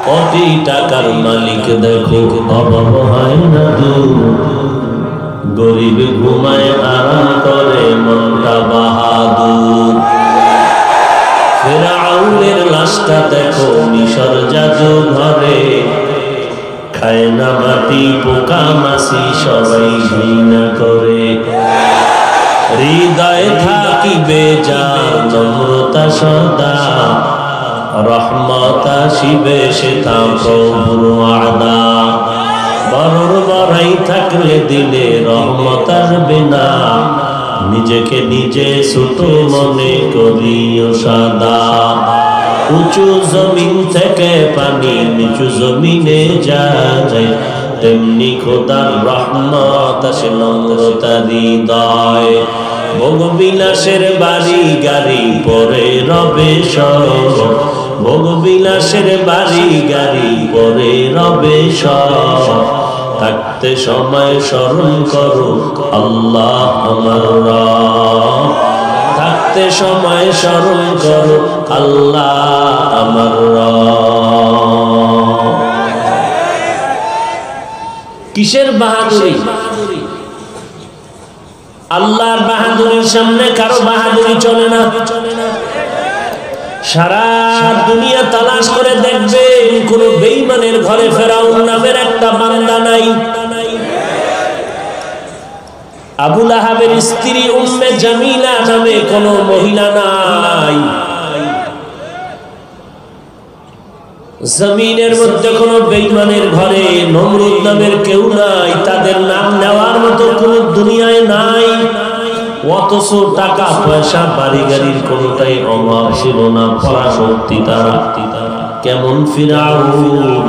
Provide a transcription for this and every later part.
কোটি টাকার মালিক দেখো অভাব হয় না দূর, গরিব ঘুমায় আরাম করে মনটা বাহাদুর। ফেরাউনের লাশটা দেখো মিশর জাদু ঘরে, খায় না মাটি পোকা মাছি সবাই ঘৃণা করে। হৃদয়ে থাকিবে যার নম্রতা সদা, রহমত আসিবে সে তা প্রভুর ওয়াদা। বড়র বড়াই থাকলে দিলে রহমত আসবে না, নিজেকে নিজে ছোট মনে করিও সাদা। উঁচু জমিন থেকে পানি নিচু জমিনে যায়, তেমনি খোদার রহমত আসে নম্রতার হৃদয়। ভোগ বিলাসের বাড়ি গাড়ি পরে রবে সব, ভোগ বিলাসের বাড়ি গাড়ি পরে রবে সব। থাকতে সময় স্মরণ করো আল্লাহ আমার রব, থাকতে সময় স্মরণ করো আল্লাহ আমার রব। কিসের বাহাদুরি? আল্লাহর বাহাদুরির সামনে কারো বাহাদুরি চলে না। সারা দুনিয়া তালাশ করে দেখবেন কোন বেঈমানের ঘরে ফেরাউন নামের একটা বান্দা নাই। আবু লাহাবের স্ত্রী উম্মে জামিলা নামে কোন মহিলা নাই। জমিনের মধ্যে কোন বেঈমানের ঘরে নমরুদ নামের কেউ নাই। তাদের নাম নেওয়ার মতো কোন দুনিয়ায় নাই। অথচ টাকা পয়সা বাড়ি গাড়ির কোনটাই অভাব ছিল না, পরাশক্তি তারা। কেমন ফিরাউন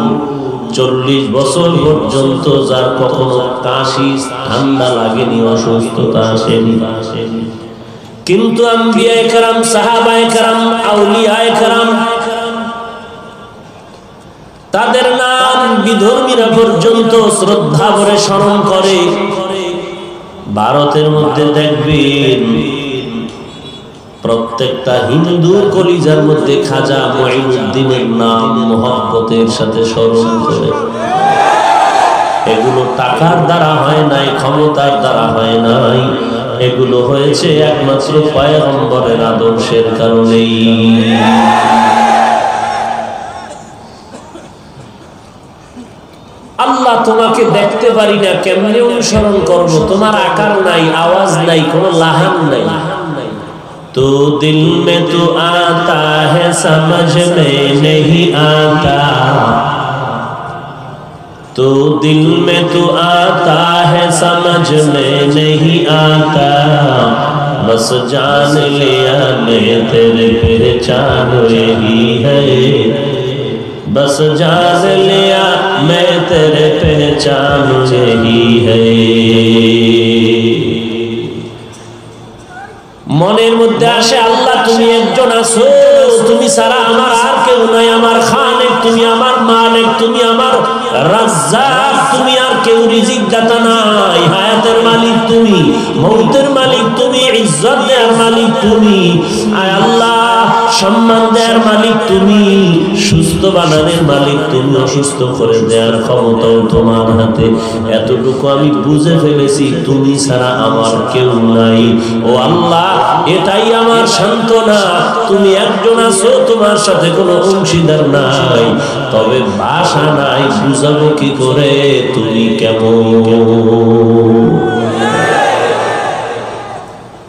40 বছর পর্যন্ত যার কখনো কাশি ঠান্ডা লাগেনি, অসুস্থতা আসেনি। কিন্তু আম্বিয়ায়ে কেরাম, সাহাবায়ে কেরাম, আউলিয়ায়ে কেরাম তাদের নাম বিধর্মীরা পর্যন্ত শ্রদ্ধা ভরে স্মরণ করে। ভারতের মধ্যে দেখবেন প্রত্যেকটা হিন্দুর কলিজার মধ্যে খাজা মুঈনুদ্দিনের নাম মহব্বতের সাথে স্মরণ করে। এগুলো টাকার দ্বারা হয় নাই, ক্ষমতার দ্বারা হয় নাই, এগুলো হয়েছে একমাত্র পয়গম্বরের আদর্শের কারণেই। আল্লাহ তোমাকে দেখতে পারি না, কেমনে অনুসরণ করব? তোমার আকার নাই, আওয়াজ নাই, কোনো লাহান নাই। তো দিল মে তো আতা है समझ में नहीं आता, तो दिल में तो आता है समझ में नहीं आता, बस जान लिया मैं तेरे पहचान यही है, बस जान लिया मैं तेरे पहचान यही है। মনের মধ্যে আসে আল্লাহ তুমি একজন আছো, তুমি ছাড়া আমার আর কেউ নাই। আমার খানেক তুমি, আমার মালিক তুমি, আমার রাজ্জাক তুমি, আর কেউ রিজিক দাতা নাই। হায়াতের মালিক তুমি, মৌতের মালিক তুমি, ইজ্জত দেওয়ার মালিক তুমি। আয় আল্লাহ, সম্মান দেওয়ার মালিক তুমি, সুস্থ বানানোর মালিক তুমি, অসুস্থ করে দেওয়ার ক্ষমতাও তোমার হাতে। এতটুকু আমি বুঝে ফেলেছি, তুমি ছাড়া আমার কেউ নাই। ও আল্লাহ, এটাই আমার সান্ত্বনা, তুমি একজন আছো, তোমার সাথে কোনো অংশীদার নাই। তবে ভাষা নাই, বুঝাবো কি করে তুমি কেমন,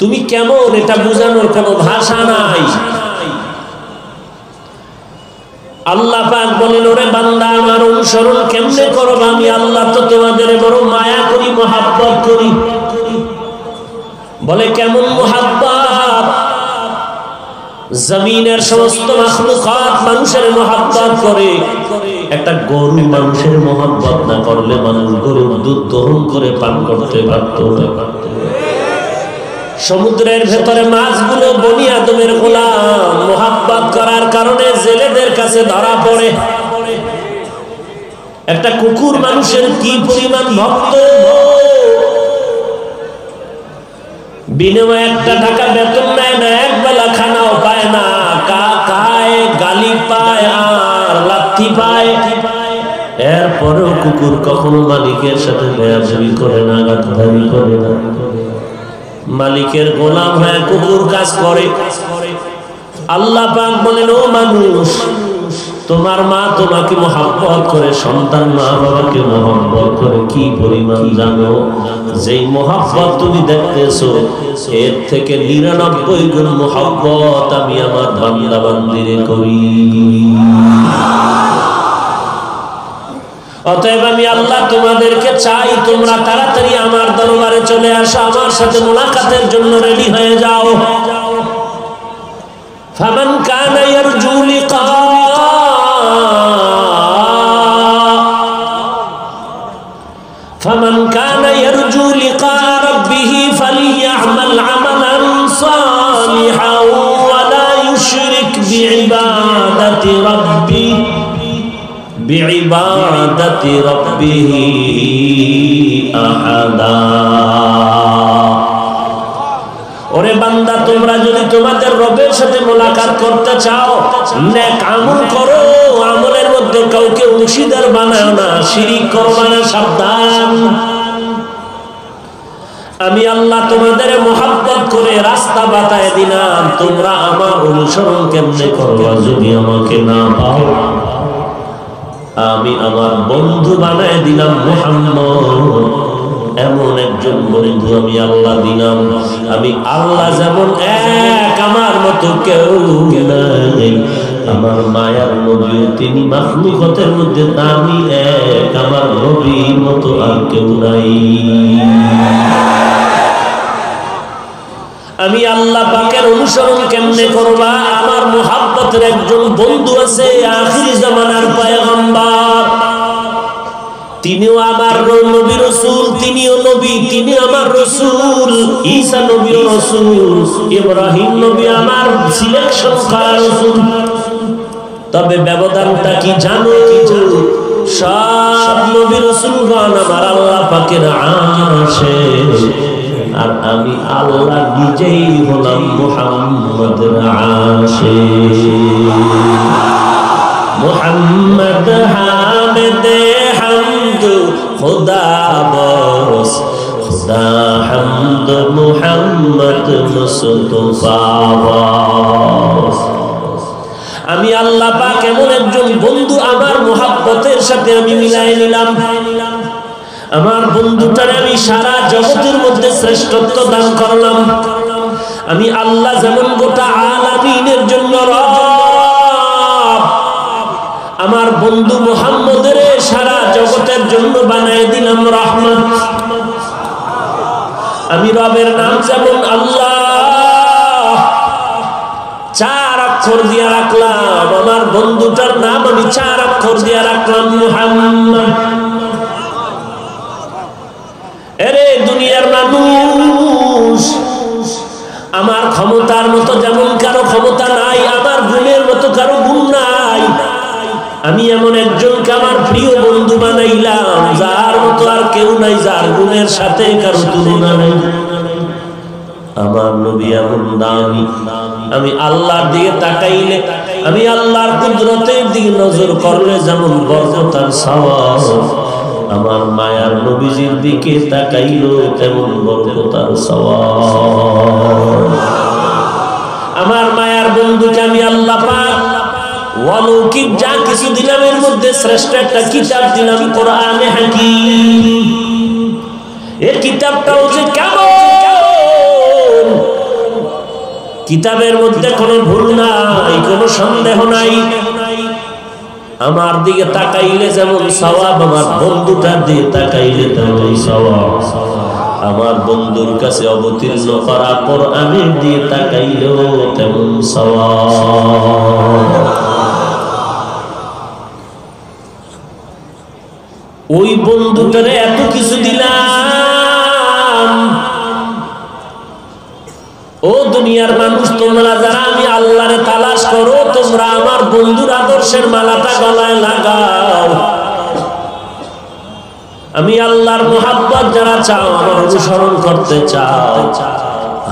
তুমি কেমন, এটা বুঝানোর কোনো ভাষা নাই। আল্লাহ পাক বলেন, ওরে বান্দা, আমার অনুসরণ কেমনে করব? আমি আল্লাহ তো তোমাদের বড় মায়া করি, মহাব্বত করি। বলে কেমন মহাব্বত? জমিনের সমস্ত মাখলুকাত মানুষের মহাব্বত করে। একটা গরু মানুষের মহাব্বত না করলে মানুষ গরুর দুধ দহন করে পান করতে পারত না। সমুদ্রের ভেতরে মাছগুলো বনি আদমের গোলাম, মহাব্বত করার কারণে জেলেদের কাছে ধরা পড়ে। একটা কুকুর মানুষের কি পরিমাণ ভক্ত, বিনিময়ে 1 টাকা বেতন নেয় না, একবেলা খানাও পায় না, খায়, গালি পায় আর লাথি পায়। কুকুর কখনো মালিকের সাথে বেয়াদবি করে না, গাদ্দারি করে না। মালিকের গোলাম হয়ে কুকুর কাজ করে। আল্লাহ পাক বলেন, ও মানুষ, তোমার মা তোমাকে মহব্বত করে, সন্তান মা বাবাকে মহব্বত করে কি পরিমাণ জানো? যেই মহব্বত তুমি দেখতেছো এর থেকে 99 গুণ মহব্বত আমি আমার বান্দা বান্দিরে করি। অতএব আমি আল্লাহ তোমাদেরকে চাই, তোমরা তাড়াতাড়ি আমার দরবারে চলে আসো, আমার সাথে মুলাকাতের জন্য রেডি হয়ে যাও। ফামান কানা ইয়ারজু লিকা فمن كان يرجو لقاء ربه فليعمل عملا صالحا ولا يشرك بعبادة ربه أحدا। ওরে বান্দা, তোমরা যদি তোমাদের রবের সাথে মোলাকাত করতে চাও, নেক আমল করো, আমলের মধ্যে কাউকে অংশীদার বানাও না, শিরিক করবা না, সাবধান। আমি আল্লাহ তোমাদের মুহাব্বত করে রাস্তা বাতায় দিলাম, তোমরা আমার অনুসরণ কেমনে করবা যদি আমাকে না পাও? আমি আমার বন্ধু বানায় দিলাম মুহাম্মদ, এমন একজন বন্ধু আমি আল্লাহ দিলাম। আমি আল্লাহ যেমন এক, আমার মতো কেউ নাই। আমার মায়ার নবী তিনি মাখলুকাতের মধ্যে দামি এক, আমার নবীর মতো আর কেউ নাই। আমি আল্লাহ পাকের অনুসরণ কেমনে করবা? আমার মুহাব্বতের একজন বন্ধু আছে, আখির জামানার পয়গম্বর, তিনিও আমার নবী রাসূল, তিনিও নবী, তিনি আমার রাসূল। ঈসা নবী রাসূল, ইব্রাহিম নবী আমার সিলেকশন করা রাসূল। তবে ব্যবধানটা কি জানো? সব নবী রাসূলগণ আমার আল্লাহ পাকের আশিক, আর আমি আল্লাহ নিজেই হলাম মুহাম্মদের আশিক। মুহাম্মদ হামিদে হামদ খুদা বরস, খুদা হামদ মুহাম্মদ মুস্তাফা বরস। আমি আল্লাহ পাক এমন একজন বন্ধু আমার মুহাব্বতের সাথে আমি মিলাই নিলাম। আমার বন্ধুটারে আমি সারা জগতের মধ্যে শ্রেষ্ঠত্ব দান করলাম। আমি আল্লাহ যেমন গোটা আলামিনের জন্য রব, আমার বন্ধু মুহাম্মদের সারা জগতের জন্য বানায় দিলাম রহমত। আমি রবের নাম যেমন আল্লাহ 4 অক্ষর দিয়ে রাখলাম, আমার বন্ধুটার নাম আমি 4 অক্ষর দিয়ে রাখলাম মুহাম্মদ। এরে দুনিয়ার মানুষ, আমার ক্ষমতার মতো যেমন কারো ক্ষমতা নাই, আমার গুণের মতো কারো গুণ নাই। আমি এমন একজনকে আমার প্রিয় বন্ধু বানাইলাম, যার মতো আর কেউ নাই, যার গুণের সাথে কারো তুলনা নাই। আমার নবী এমন দামি, আমি আল্লাহর দিকে তাকাইলে, আমি আল্লাহর কুদরতের দিকে নজর করলে যেমন বরকত আর সওয়াব, আমার মায়ার নবীজির দিকে তাকাইলো তেমন বরকত আর সওয়াব। আমার মায়ার বন্ধুকে আমি আল্লাহ পাক অলৌকিক যা কিছু দিলাম, এর মধ্যে শ্রেষ্ঠ একটা কিতাব দিলাম, কোরআনে হাকিম। এই কিতাবটাও যে কেমন, কিতাবের মধ্যে কোনো ভুল নাই, কোনো সন্দেহ নাই। আমার দিকে তাকাইলে যেমন সওয়াব, আমার বন্ধুটার দিকে তাকাইলে তেমন সওয়াব। আমার বন্ধুর কাছে অবতীর্ণ করা কোরআনের দিকে তাকাইলেও তেমন সওয়াব। ওই বন্ধুটারে এত কিছু দিলাম। ও দুনিয়ার মানুষ, তোমরা যারা আমি আল্লাহরে তালাশ করো, তোমরা আমার বন্ধুর আদর্শের মালাটা গলায় লাগাও। আমি আল্লাহর মুহাব্বত যারা চাও, আমার অনুসরণ করতে চাও,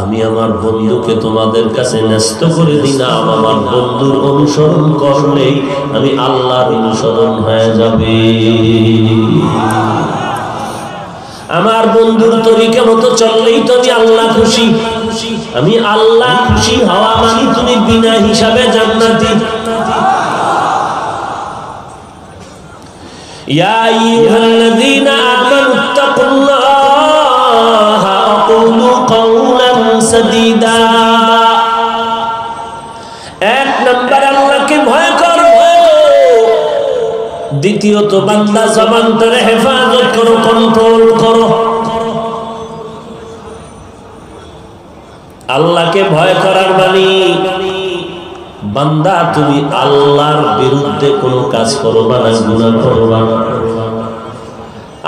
আমি আমার বন্ধুকে তোমাদের কাছে ন্যস্ত করে দিলাম, আমার বন্ধুর অনুসরণ করলেই আমি আল্লাহর অনুসরণ হয়ে যাবে। আমার বন্ধুর তরিকা মতো চললেই তো আমি আল্লাহ খুশি। আমি আল্লাহ খুশি হওয়া মানে তুমি বিনা হিসাবে জান্নাতি। ইয়া আইয়ুহাল্লাযীনা আমানুত্তাকুল্লাহা ওয়া কুলু কাওলান সাদীদা। এক নাম্বার আল্লাহকে ভয় করো, দ্বিতীয়ত বান্দা জবানটার হেফাজত করো, কন্ট্রোল করো। আল্লাহকে ভয় করার মানে বান্দা তুমি আল্লাহর বিরুদ্ধে কোনো কাজ করবা না, গুনাহ করবা না।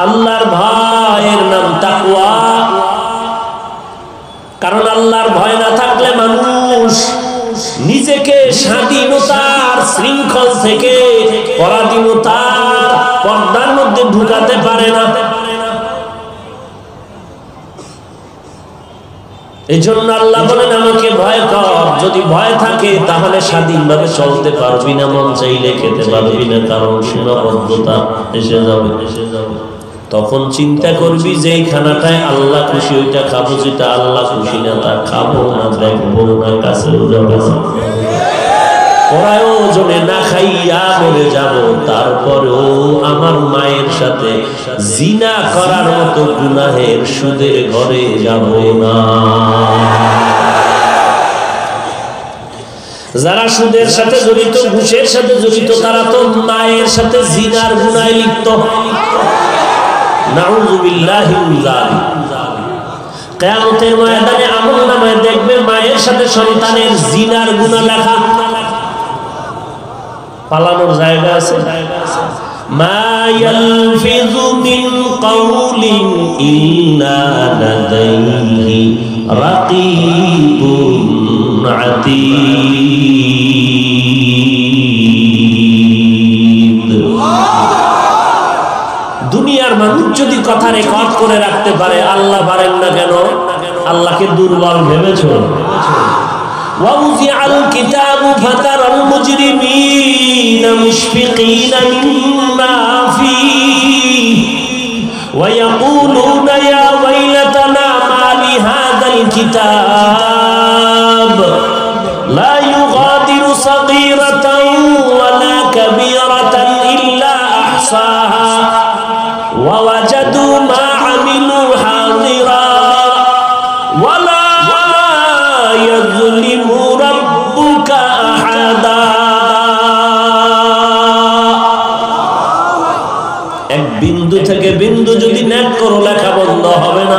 আল্লাহর ভয়ের নাম তাকওয়া। কারণ আল্লাহর ভয় না থাকলে মানুষ নিজেকে স্বাধীনতার শৃঙ্খল থেকে পরাধীনতার পর্দার মধ্যে ঢুকাতে পারে না। এই জন্য আল্লাহ বলেন আমাকে ভয় কর। যদি ভয় থাকে তাহলে স্বাধীনভাবে চলতে পারবি না, মন চাইলে খেতে পারবি না, কারণ সীমাবদ্ধতা এসে যাবে। তখন চিন্তা করবি যে এই খানাটায় আল্লাহ খুশি, ওইটা খাবো, যেটা আল্লাহ খুশি না তা খাবো না, দেখবো না, কাছেও যাবো না, প্রয়োজনে না খাইয়া মরে যাব। তারপরেও আমার মায়ের সাথে জিনা করার মতো গুনাহের সুদের ঘরে যাব না। যারা সুদের সাথে জড়িত, ঘুষের সাথে জড়িত, তারা তো মায়ের সাথে জিনার গুনাহে লিপ্ত। নাউযুবিল্লাহি মিন যালিক। কিয়ামতের ময়দানে আমলনামায় দেখবে মায়ের সাথে সন্তানের জিনার গুনাহ লেখা। পালানোর জায়গা আছে। মা ইয়ালফিযু মিন কাওলিন ইল্লা লাদাইহি রাকীবুন আতীদ। দুনিয়ার মানুষ যদি কথা রেকর্ড করে রাখতে পারে, আল্লাহ পারেন না কেন? আল্লাহকে দুর্বল ভেবেছো? وَوُضِعَ الْكِتَابُ فَتَرَى الْمُجْرِمِينَ مُشْفِقِينَ مِمَّا فِيهِ وَيَقُولُونَ يَا وَيْلَتَنَا مَا لِهَذَا الْكِتَابِ لَا يُغَادِرُ صَغِيرَةً وَلَا كَبِيرَةً إِلَّا أَحْصَاهَا وَوَجَدُوا مَا عَمِلُوا حَاضِرًا وَلَا يظلم ربك أحدا। এক বিন্দু থেকে বিন্দু যদি নেক করো, লেখা বন্ধ হবে না।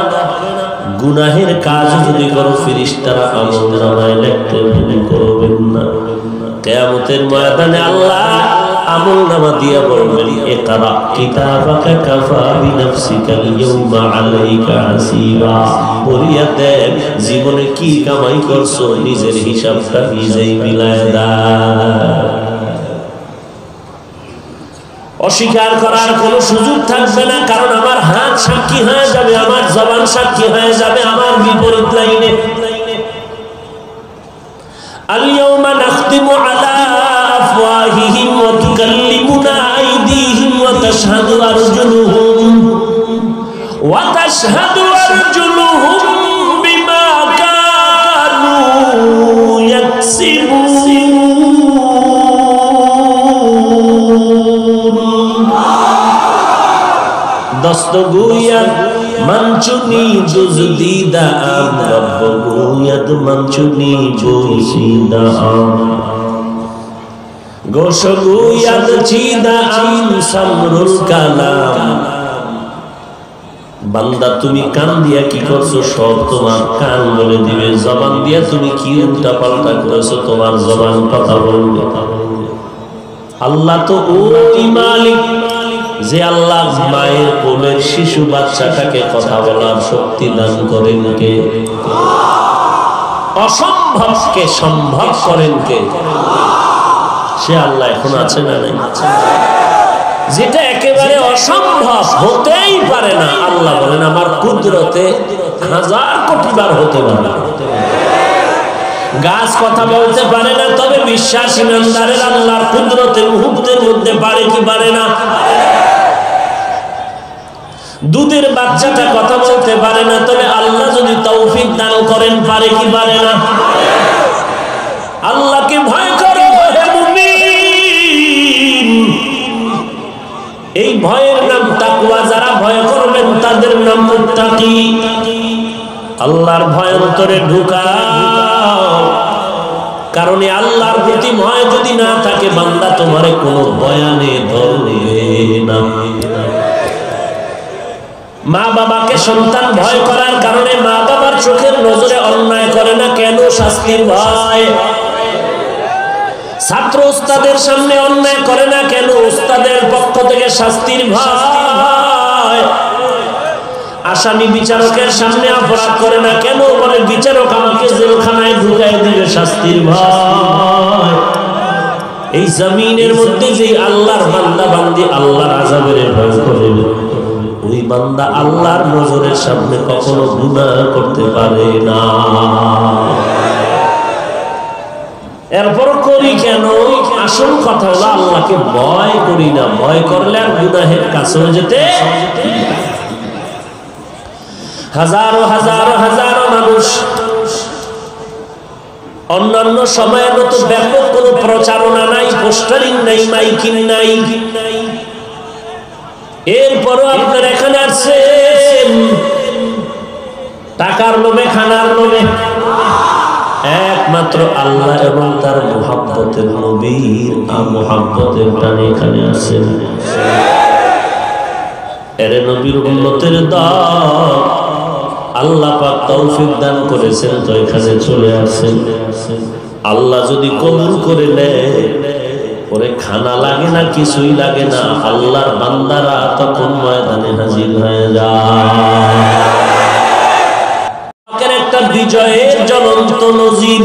গুনাহের কাজ যদি করো, ফেরেশতারা আমলনামায় লিখতে ভুল করবেন না। কিয়ামতের ময়দানে আল্লাহ আমলনামা দিয়া বলবেন, ইকরা কিতাবাকা কাফা বিনাফসিকাল ইয়াউমা আলাইকা হাসিবা। পড়িয়া দেখ জীবনে কি কামাই করছো, নিজের হিসাবটা নিজেই মিলায় দাও। অস্বীকার করার কোনো সুযোগ থাকবে না, কারণ আমার হাত সাক্ষী হয়ে যাবে, আমার জবান সাক্ষী হয়ে যাবে আমার বিপরীত লাইনে। আল ইয়াউমা নাখতিমু আলা আফওয়াহিহিম ওয়া তুকাল্লিমুনা আইদিহিম ওয়া তাশহাদু আরজুলুহুম বিমা কানু ইয়াকসিবুন। দস্তগোয়াত মঞ্চুনি জুজদিদা আম রব্বগোয়াত মঞ্চুনি জুজদিদা আম গোশগোয়াত চিদা আম সামরুল কালাম। বান্দা তুমি কান দিয়া কি করছো, সব তোমার কান বলে দিবে। জবান দিয়া তুমি কি উল্টা পাল্টা করেছো, তোমার জবান কথা বলবে। আল্লাহ তো ওই মালিক যে আল্লাহ মায়ের কোলের শিশু বাচ্চাটাকে কথা বলার শক্তি দান করেন কে? অসম্ভবকে সম্ভব করেন কে? সে আল্লাহ এখন আছে না নাই? যেটা একেবারে অসম্ভব, হতেই পারে না, আল্লাহ বলেন আমার কুদরতে 1000 কোটি বার হতে পারে। গাছ কথা বলতে পারে না, তবে বিশ্বাস ইমানদারের আল্লাহর কুদরতের মুহূর্তের মধ্যে পারে কি পারে না? দুধের বাচ্চাটা কথা বলতে পারে না, তবে আল্লাহ যদি তৌফিক দান করেন পারে কি পারে না? আল্লাহকে ভয় করো হে মুমিন, এই ভয়ের নাম তাকওয়া। যারা ভয় করবেন তাদের নাম মুত্তাকি। আল্লাহর ভয় অন্তরে ঢুকাও, কারণ আল্লাহর প্রতি ভয় যদি না থাকে বান্দা তোমারে কোনো বয়ানে ধরবে না। মা বাবাকে সন্তান ভয় করার কারণে মা বাবার চোখের নজরে অন্যায় করে না কেন? শাস্তির ভয়। ছাত্র উস্তাদের সামনে অন্যায় করে না কেন? উস্তাদের পক্ষ থেকে শাস্তির ভয়। আসামি বিচারকের সামনে অপরাধ করে না কেন? বলে বিচারক আমাকে জেলখানায় ঢুকাই দিবে, শাস্তির ভয়। এই জমিনের মধ্যে যে আল্লাহর বান্দা বান্দি আল্লাহর আযাবের ভয় করে, ওই বান্দা আল্লাহর নজরের সামনে কখনো গুনাহ করতে পারে না। এরপর করি কেন? আসল কথা হলো আল্লাহকে ভয় করি না। ভয় করলে আর গুনাহের কাছেও যেতে। হাজারো হাজারো হাজারো মানুষ অন্যান্য সময়ের মতো ব্যাপক কোনো প্রচারণা নাই, পোস্টারিং নাই, মাইকিং নাই। এরপরও আপনার এখানে আসছেন টাকার লোভে, খানার লোভে। একমাত্র আল্লাহ এবং তার মুহাব্বতের নবীর মুহাব্বতের টানে এখানে আসেন। এর নবীর উম্মতের দল আল্লাহ পাক তৌফিক দান করেছেন তো এখানে চলে আসেন। আল্লাহ যদি কবুল করে নেয়, ওরে খানা লাগে না, কিছুই লাগে না, আল্লাহর বান্দারা তখন ময়দানে হাজির হয়ে যায়। একটা বিজয়ের জ্বলন্ত নজির।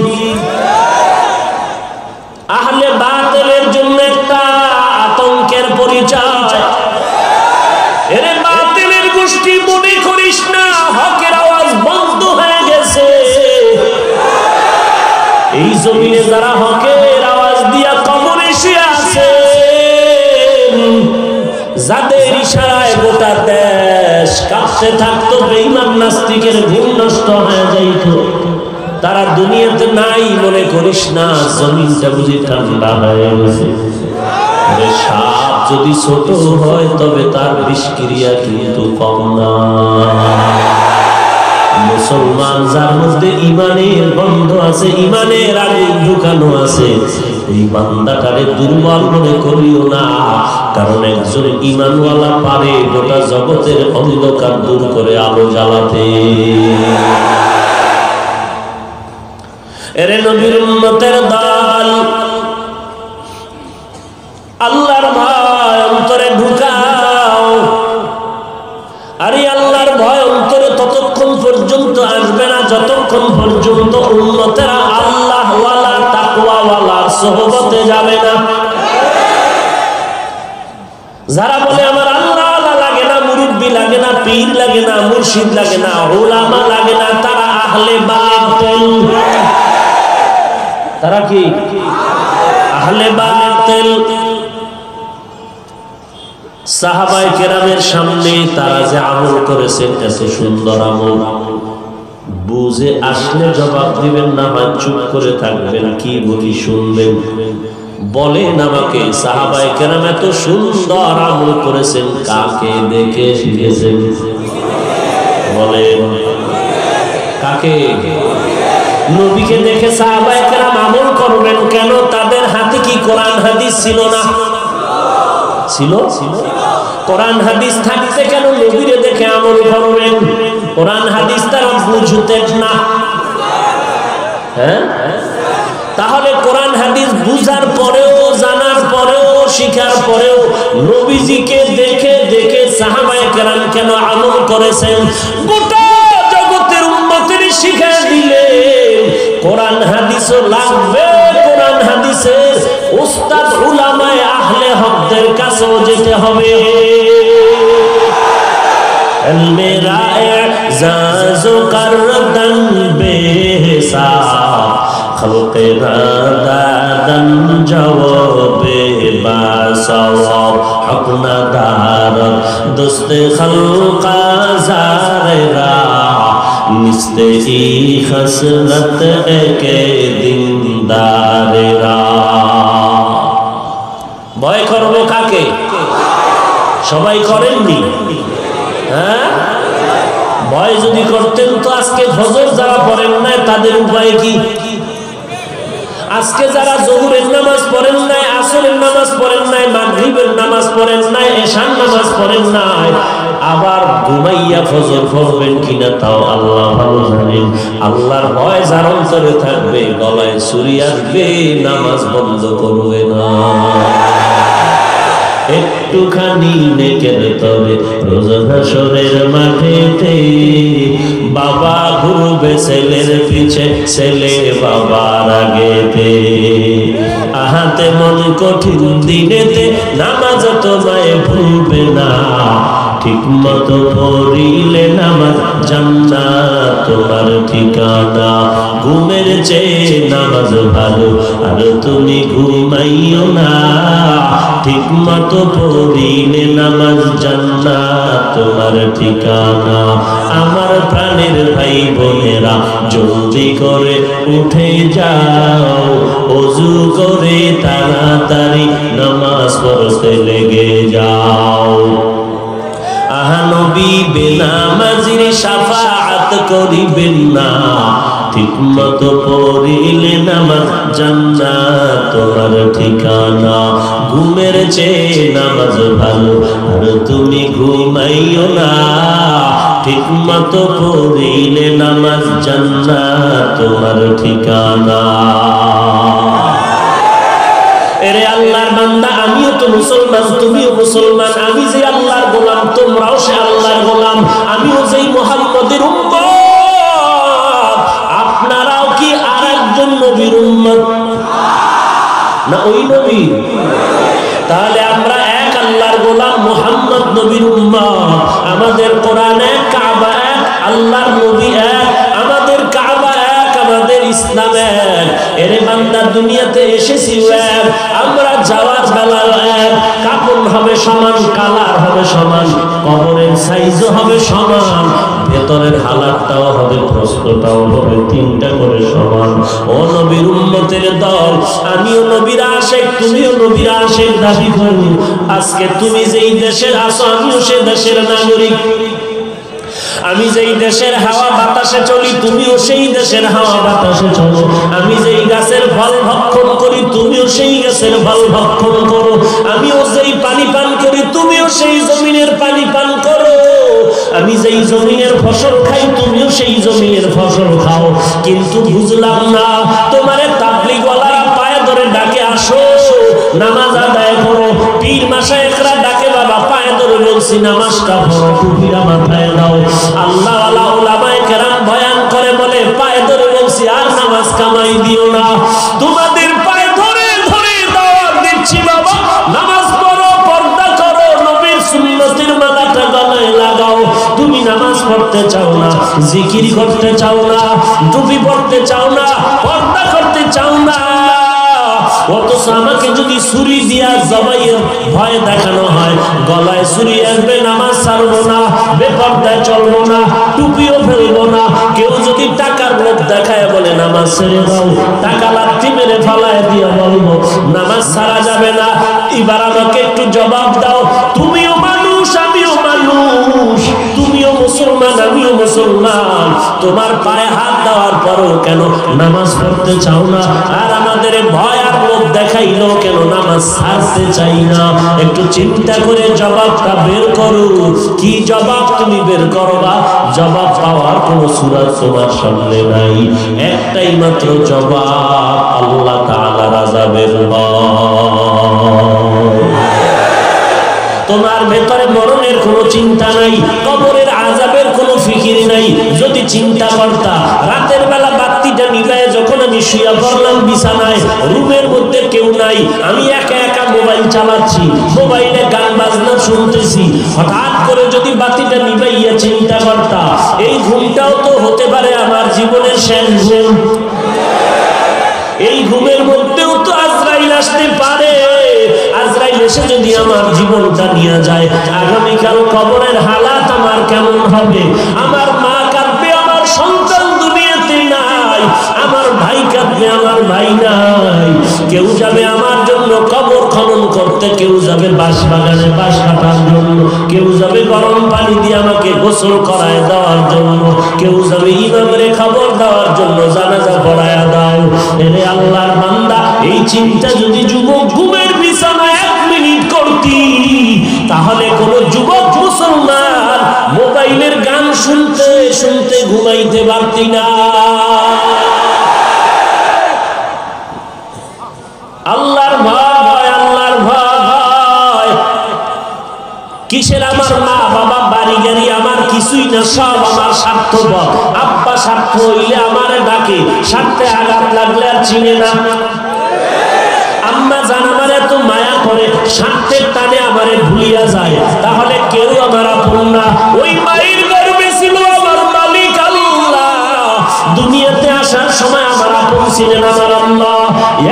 আহলে বাতিলের জন্য একটা আতঙ্কের পরিচয়। এর বাতিলের গোষ্ঠী মনে করিস না হকের আওয়াজ বন্ধ হয়ে গেছে। এই জমিনে যারা হকের আওয়াজ দিয়া কবরে শুয়ে আছে, যাদের ইশারায় গোটা দেশ কাঁপতে থাকতো, বেঈমান নাস্তিকের ঘুম নষ্ট হয়ে যাইত, তারা দুনিয়াতে নাই মনে করিস না। জমিনটা বুঝি ঠান্ডা হয়ে গেছে। সাপ যদি ছোট হয় তবে তার বিষক্রিয়া কিন্তু কম না। মুসলমান যার মধ্যে ইমানের গন্ধ আছে, ইমানের আগুন ঢুকানো আছে, এই বান্দাটারে দুর্বল মনে করিও না। কারণ একজন ইমানওয়ালা পারে গোটা জগতের অন্ধকার দূর করে আলো জ্বালাতে। এরে নবীর উম্মতের দল, আল্লাহর ভয় অন্তরে ঢুকাও। আরে আল্লাহর ভয় অন্তরে ততক্ষণ পর্যন্ত আসবে না যতক্ষণ পর্যন্ত উম্মতেরা আল্লাহ ওয়ালা তাকওয়া ওয়ালার সোহবতে যাবে না। যারা বলে আমার আল্লাহ ওয়ালা লাগে না, মুরব্বি লাগে না, পীর লাগে না, মুর্শিদ লাগে না, উলামা লাগে না, তারা আহলে বাতিল। তারা কি? আহলে বাতিল। সাহাবায়ে কেরামের সামনে তারা যে আমল করেছেন, এত সুন্দর আমল, বুঝে আসলে জবাব দিবেন না, চুপ করে থাকবেন, কি বলি শুনবেন। বলেন আমাকে, সাহাবায়ে কেরাম এত সুন্দর আমল করেছেন, কাকে দেখে শিখেছেন? বলেন কাকে? নবীকে দেখে সাহাবায়ে কেরাম আমল করবেন কেন? তাদের হাতে কি কোরআন হাদিস ছিল না? ছিল। কোরআন হাদিস থাকতে কেন নবীরে দেখে আমল করবেন? কোরআন হাদিস তারা বুঝতেন না। হ্যাঁ, তাহলে কোরআন হাদিস বুঝার পরেও, জানার পরেও, শিখার পরেও নবীজিকে দেখে দেখে সাহাবায়ে কেরাম কেন আমল করেছেন? গোটা জগতের উম্মতের শিখায় দিলে কোরআন হাদিসও লাগবে। কোরআন হাদিসের উস্তাদ উলামায়ে আহলে হকদের কাছেও যেতে হবে। মেরা এজাজো করদন বেহিসাব خلقنا دادا جواب باسواب حقنا دارد دوست خلق زاررا نستے ای خسرت کے দিনদারেরা ভয় করবো কাকে? সবাই করেননি? হ্যাঁ, ভয় যদি করতেন তো আজকে ফজর যারা পড়েন নাই তাদের উপায় কি? আজকে যারা জোহরের নামাজ পড়েন নাই, আসরের নামাজ পড়েন নাই, মাগরিবের নামাজ পড়েন নাই, এশার নামাজ পড়েন নাই, আবার ঘুমাইয়া ফজর পড়বেন কিনা তাও আল্লাহ ভালো জানেন। আল্লাহর ভয় যার অন্তরে থাকবে গলায় ছুরি আসবে, নামাজ বন্ধ করবে না। একটুখানি নেকের তবে রোজ হাসরের মাঠেতে বাবা ঘুরবে ছেলের পিছে, ছেলে বাবার আগেতে। আহাতে মন কঠিন দিনেতে নামাজ তোমায় ভুলবে না, ঠিক মতো পড়িলে নামাজ জান্নাত তোমার ঠিকানা। ঘুমের চেয়ে নামাজ ভালো আর তুমি ঘুমাইও না, ঠিক মতো পড়িলে নামাজ জান্নাত তোমার ঠিকানা। আমার প্রাণের ভাই বোনেরা জলদি করে উঠে যাও, ওযু করে তাড়াতাড়ি নামাজ পড়তে লেগে যাও। আহা নবী বেনামাজির শাফাআত করিবেন না, ঠিক মতো পড়িলে নামাজ জান্নাত তোমার ঠিকানা। ঘুমের চেয়ে নামাজ ভালো আর তুমি ঘুমাইও না, ঠিক মতো পড়িলে নামাজ জান্নাত তোমার ঠিকানা। এরে আল্লাহর বান্দা, আমিও তো মুসলমান, তুমিও মুসলমান, আমি যে আল্লাহর গোলাম তোমরাও সে আল্লাহর গোলাম, আমিও যেই মুহাম্মদের উম্মত আপনারাও কি আরেকজন নবীর উম্মত না ওই নবী? তাহলে আমরা এক আল্লাহর গোলাম, মুহাম্মদ নবীর উম্মত। আমাদের কোরআন এক, কাবা এক, আল্লাহর নবী এক, আমাদের কাবা এক, আমাদের ইসলাম এক। এরে বান্দা দুনিয়াতে এসেছি এক, আমরা যাওয়ার বেলা এক, কাপড় হবে সমান, কালার হবে সমান, কবরের সাইজও হবে সমান, ভেতরের হালাতটাও হবে, প্রশ্নটাও হবে, তিনটা করে সমান। ও নবীর উম্মতের দল, আমিও নবীর আশিক, তুমিও নবীর আশিক দাবি করি। আজকে তুমি যেই দেশের আছো আমিও সে দেশের নাগরিক। আমি যেই দেশের হাওয়া বাতাসে চলি তুমিও সেই দেশের হাওয়া বাতাসে চলো। আমি যেই গাছের ফল ভক্ষণ করি তুমিও সেই গাছের ফল ভক্ষণ করো। আমিও যেই পানি পান করি তুমিও সেই জমিনের পানি পান করো। আমি যেই জমিনের ফসল খাই তুমিও সেই জমিনের ফসল খাও। কিন্তু বুঝলাম না, তোমারে তাবলীগওয়ালারা পায়ে ধরে ডাকে আসো নামাজ আদায় করো, পীর মাশায়েখরা ডাকে বাবা পায়ে ধরে বলছি নামাজটা পড়ো, টুপিটা মাথায় দাও। আল্লাহ ওয়ালা উলামায়ে কেরাম বয়ান করে বলে পায়ে ধরে বলছি আর নামাজ কামাই দিও না, তোমাদের পায়ে ধরে ধরে দাওয়াত দিচ্ছি বাবা নামাজ পড়ো, পর্দা করো, নবীর সুন্নতের মালাটা গলায় লাগাও। তুমি নামাজ পড়তে চাও না, জিকির করতে চাও না, টুপি পড়তে চাও না, পর্দা করতে চাও না, অথচ আমাকে যদি ছুরি দিয়া জবাইয়ের ভয় দেখানো হয়, গলায় ছুরি আসবে, নামাজ ছাড়বো না, বেপরদায় চলবো না, টুপিও ফেলবো না। কেউ যদি টাকার লোভ দেখায় বলে নামাজ ছেড়ে দাও, টাকা লাথি মেরে ফালায় দিয়ে বলবো নামাজ ছাড়া যাবে না। এবার আমাকে একটু জবাব দাও, তুমিও মানুষ আমিও মানুষ, তুমিও মুসলমান আমিও মুসলমান, তোমার পায়ে হাত দেওয়ার পরও কেন নামাজ পড়তে চাও না? আর আমাদের ভয় আর লোভ দেখাইলো কেন নামাজ ছাড়তে চাই না? একটু চিন্তা করে জবাবটা বের করো। কি জবাব তুমি বের করবা? জবাব পাওয়ার কোনো সূরা তোমার সামনে নাই, একটাই মাত্র জবাব, আল্লাহ তাআলার আযাবের ভয়। তোমার ভেতরে মরণের কোনো চিন্তা নাই, কবরের আযাবের কোনো ফিকির নাই। যদি চিন্তা করতা, রাতের বেলা বাতিটা নিভায় যখন আমি শুয়ে পড়লাম বিছানায়, রুমের মধ্যে কেউ নাই, আমি একা একা মোবাইল চালাচ্ছি, মোবাইলে গান বাজনা শুনতেছি, হঠাৎ করে যদি বাতিটা নিভাইয়া চিন্তা করতা, এই ঘুমটাও তো হতে পারে আমার জীবনের শেষ ঘুম। এই ঘুমের মধ্যেও তো আজরাইল আসতে পারে। আজরাইল এসে যদি আমার জীবনটা নিয়ে যায়, আগামীকাল কবরের হালাত আমার কেমন হবে? আমার মা কাঁদবে, আমার সন্তান দুনিয়াতে নাই, আমার ভাই কাঁদবে, আমার ভাই নাই। কেউ যাবে আমার জন্য কবর খনন করতে, কেউ যাবে বাঁশ বাগানে বাঁশ কাটার জন্য, কেউ যাবে গরম পানি দিয়ে আমাকে গোসল করায় দেওয়ার জন্য, কেউ যাবে ইমামের খবর দেওয়ার জন্য, জানাজা পড়ায় দাও। এরে আল্লাহর বান্দা, এই চিন্তা যদি যুবক ঘুমের বিছানায় 1 মিনিট করতি, তাহলে কোন যুবক মুসলমান মোবাইলের গান শুনতে শুনতে ঘুমাইতে পারতি না। আল্লাহর ভয়, আল্লাহর ভয়। কিসের আমার মা বাবা বাড়ি গাড়ি আমার কিছুই না, সব আমার স্বার্থপর। আব্বা স্বার্থ হইলে আমারে ডাকে, স্বার্থে আঘাত লাগলে আর চিনে না। আম্মা জান আমার এত মায়া করে, স্বার্থের টানে আমারে ভুলিয়া যায়, তাহলে কেউ আমার আপন না। ওই মায়ের গর্ভে ছিল আমার মালিক আল্লাহ, দুনিয়াতে আসার সময় আমার আপন ছিলেন আমার আল্লাহ।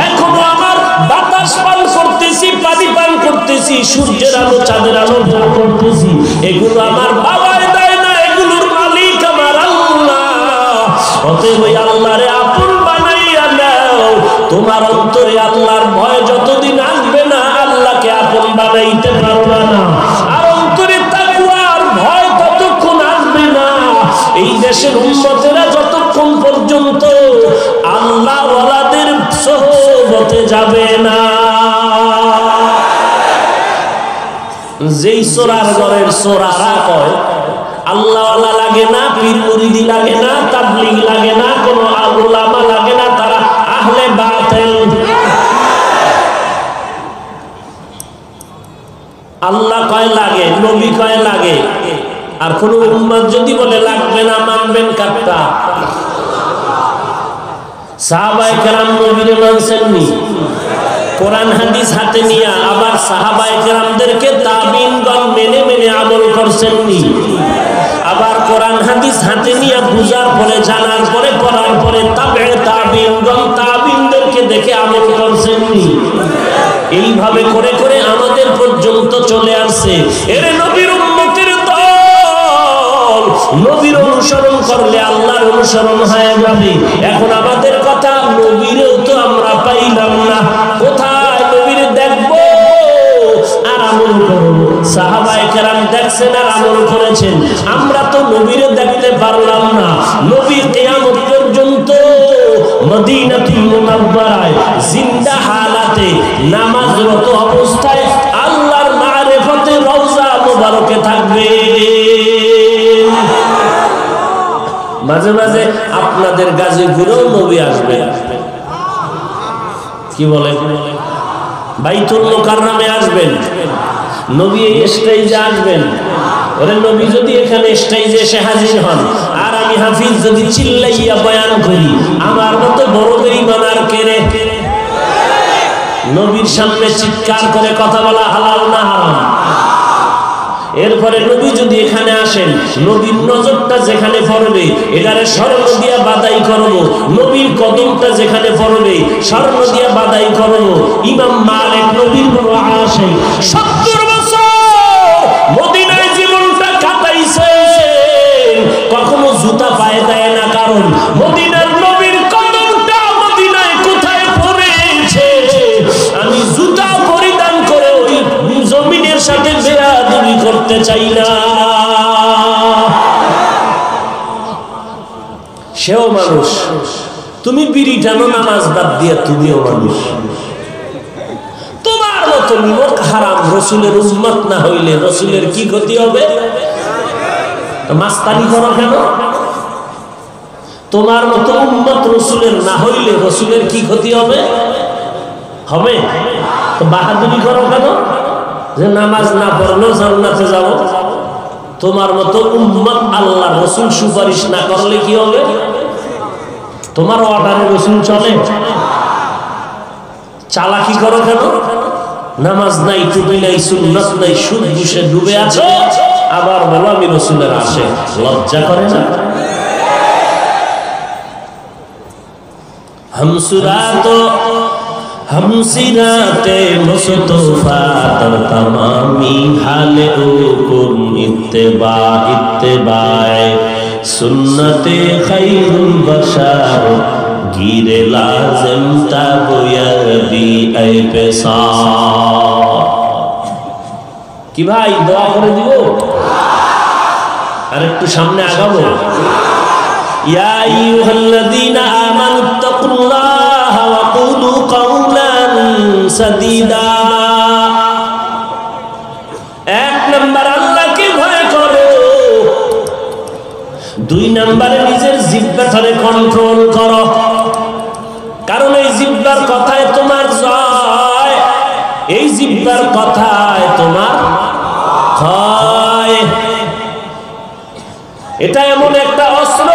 এখনো আমার বাতাস পান করতেছি, পানি পান করতেছি, সূর্যের আলো চাঁদের আলো ভোগ করতেছি, এগুলো আমার বাবাই দেয় না, এগুলোর মালিক আমার আল্লাহ। অতএব ওই আল্লাহরে আপন বানাইয়া নাও। তোমার অন্তরে আল্লাহর ভয় যতদিন আসবে না, আল্লাহকে আপন বানাইতে পারবে না। আর অন্তরে তাকওয়ার ভয় ততক্ষণ আসবে না, এই দেশের উম্মতেরা যতক্ষণ পর্যন্ত আল্লাহ ওয়ালাদের সোহবতে যাবে না। যেই চোরার ঘরের চোরারা কয় আল্লাহ ওয়ালা লাগে না, পীর মুরিদি লাগে না, তাবলীগ লাগে না, কোনো উলামা লাগে না, তারা আহলে বাতিল। আল্লাহ কয় লাগে, নবী কয় লাগে, আর কোন উম্মত যদি বলে লাগবে না, মানবেন কাটটা? সাহাবায়ে কেরাম নবীরে মানছেননি, কোরআন হাদিস হাতে নিয়ে, আবার সাহাবায়ে কেরামদেরকে তাবিঈনগণ মেনে মেনে আমল করছেননি। আবার কোরআন হাদিস হাতে নিয়ে বুঝার পরে, জানার পরে, পড়ার পরে তাবেঈ তাবিঈনগণ তাবিঈনদেরকে দেখে আমল করছেননি। এইভাবে করে করে আমাদের পর্যন্ত চলে আসছে। এর নবীর উম্মতের দল, নবীর অনুসরণ করলে আল্লাহর অনুসরণ হয়ে যাবে। এখন আমাদের কথা, নবীরেও তো আমরা পাইলাম না, কোথায় নবীরে দেখবো আর আমল করব? সাহাবায়ে কেরাম দেখছেন আর আমল করেছেন, আমরা তো নবীরে দেখতে পারলাম না। নবী কিয়ামত পর্যন্ত মদিনাতুল মুনাওয়ারায় জিন্দা হালাতে নামাজরত অবস্থায় আল্লাহর মারিফতে রওজা মুবারকে থাকবে। মাঝে মাঝে আপনাদের গাজীপুরেও নবী আসবে। কি বলে? বাইতুল মুকাররমে আসবেন, নবী এই স্টেজে আসবেন। ওরে নবী যদি এখানে স্টেজে এসে হাজির হন, আর আমি হাফিজ যদি চিল্লাইয়া বয়ান করি, আমার মতো বড় বেঈমান আর কে রে? নবীর সামনে চিৎকার করে কথা বলা হালাল না হারাম? এরপরে নবী যদি এখানে আসেন, নবীর নজরটা যেখানে পড়বে, এটারে স্বর্ণ দিয়া বাদাই করব। নবীর কদমটা যেখানে পড়বে, স্বর্ণ দিয়া বাদাই করব। ইমাম মালিক নবীর বড় আশিক, 70 বছর মদিনায় জীবনটা কাটাইছে, কখনো জুতা পায়ে দেয় না, কারণ মদিনার নবীর কদমটা মদিনায় কোথায় পড়েছে। আমি জুতা পরিধান করে ওই জমিনের সাথে বেয়াদবি করতে চাই না। সেও মানুষ, তুমি বিড়ি টানো নামাজ বাদ দিয়ে, তুমিও মানুষ। তোমার মতো নিমক হারাম রসুলের উম্মত না হইলে রসুলের কি ক্ষতি হবে? মাস্তানি করো কেন? তোমার মতো উম্মত রসুলের না হইলে রসুলের কি ক্ষতি হবে? হবে তো বাহাদুরি করো কেন যে নামাজ না পড়লেও জান্নাতে যাব? তোমার মতো উম্মত আল্লাহ রসুল সুপারিশ না করলে কি হবে? তোমার অর্ডারে রসুল চলে? চালাকি করো কেন? নামাজ নাই, টুপি নাই, সুন্নাত নাই, সুদ ঘুষে ডুবে আছো, আবার বলো আমি রসুলের আসে। লজ্জা করে না? हमसिराते मुस्तफा तर तमामी हाले कुन इत्तेबाए सुन्नते खैरुल बशर गिरे लाजिम ताबुयदी ऐ पेशा। কি ভাই দোয়া করে দিব আর একটু সামনে আগাবো। ইয়া আইয়ুহাল্লাযীনা আমানুত্তাকুল্লাহা ওয়া কুলু কাওলান সাদীদা। এক নাম্বার আল্লাহকে ভয় করো, দুই নাম্বারে নিজের জিহ্বাটারে কন্ট্রোল করো, কারণ এই জিহ্বার কথায় তোমার জয়, এই জিহ্বার কথায় তোমার ক্ষয়। এটা এমন একটা অস্ত্র,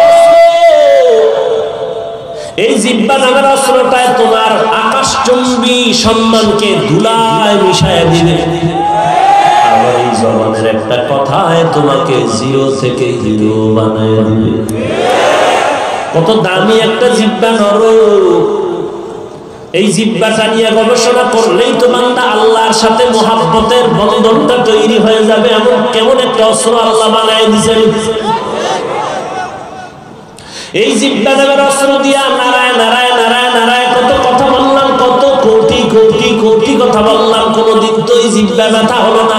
এই জিহ্বা নামের অস্ত্রটায় তোমার আকাশচুম্বী সম্মানকে ধুলায় মিশায় দিবে। আবার এই জবানের একটা কথায় তোমাকে জিরো থেকে হিরো বানায় দিবে। কত দামি একটা জিহ্বা নরো, এই জিহ্বাটা নিয়ে গবেষণা করলেই তো বান্দা আল্লাহর সাথে মুহাব্বতের বন্ধনটা তৈরি হয়ে যাবে। এমন কেমন একটা অস্ত্র আল্লাহ বানায় দিয়েছেন। এই জিহ্বা নামের অস্ত্র দিয়া নারায় নারায় নারায় নারায় কত কথা বললাম, কত কোটি কোটি কোটি কথা বললাম, কোনদিন তো এই জিহ্বা ব্যথা হলো না।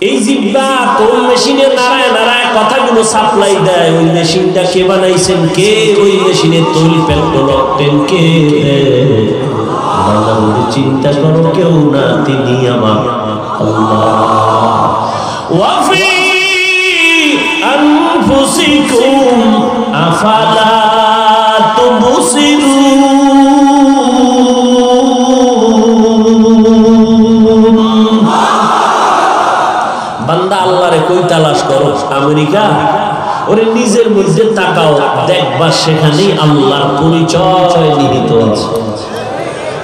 এই জিহ্বা কোন মেশিনে নারায় নারায় কথাগুলো সাপ্লাই দেয়, ওই মেশিনটা কে বানাইছেন, কে ওই মেশিনের তৈল পেট্রোল অকটেন কে দেয়? চিন্তা করো, কেউ না, তিনি আমার আল্লাহ। ওয়াফি আনফুসিকুম আফালা তুবসিরুন। বান্দা আল্লাহরে কই তালাশ করো? আমেরিকা? ওরে নিজের মধ্যে তাকাও, দেখবা সেখানেই আল্লাহর পরিচয় নিহিত আছে।